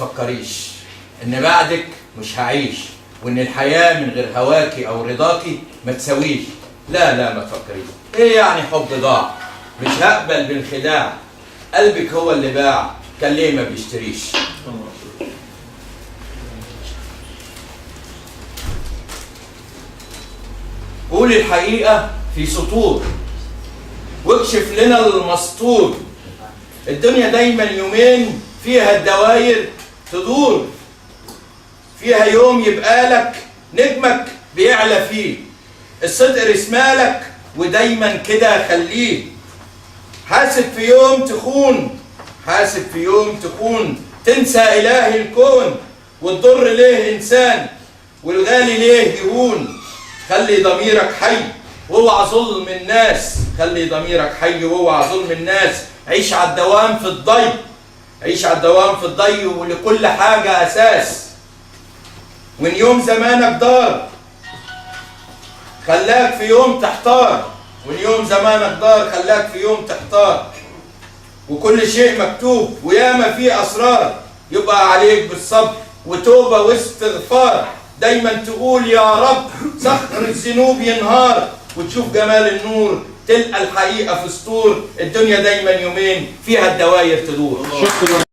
تفكريش ان بعدك مش هعيش، وان الحياة من غير هواكي او رضاكي ما تسويش. لا لا ما تفكريش. ايه يعني حب ضاع؟ مش هقبل بالخداع. قلبك هو اللي باع، كان ليه ما بيشتريش؟ قول الحقيقة في سطور واكشف لنا المستور. الدنيا دايما يومين فيها الدواير تدور، فيها يوم يبقى لك نجمك بيعلى فيه، الصدق رسمالك ودايما كده خليه. حاسب في يوم تخون، حاسب في يوم تخون، تنسى إله الكون وتضر ليه إنسان والغالي ليه يهون. خلي ضميرك حي واوعى ظلم الناس، خلي ضميرك حي واوعى ظلم الناس. عيش على الدوام في الضي، عيش على الدوام في الضي، ولكل حاجة أساس. وإن يوم زمانك دار خلاك في يوم تحتار، وإن يوم زمانك دار خلاك في يوم تحتار. وكل شيء مكتوب وياما فيه أسرار، يبقى عليك بالصبر وتوبة واستغفار. دايما تقول يا رب صخر الذنوب ينهار، وتشوف جمال النور تلقى الحقيقة في سطور. الدنيا دايما يومين فيها الدواير تدور.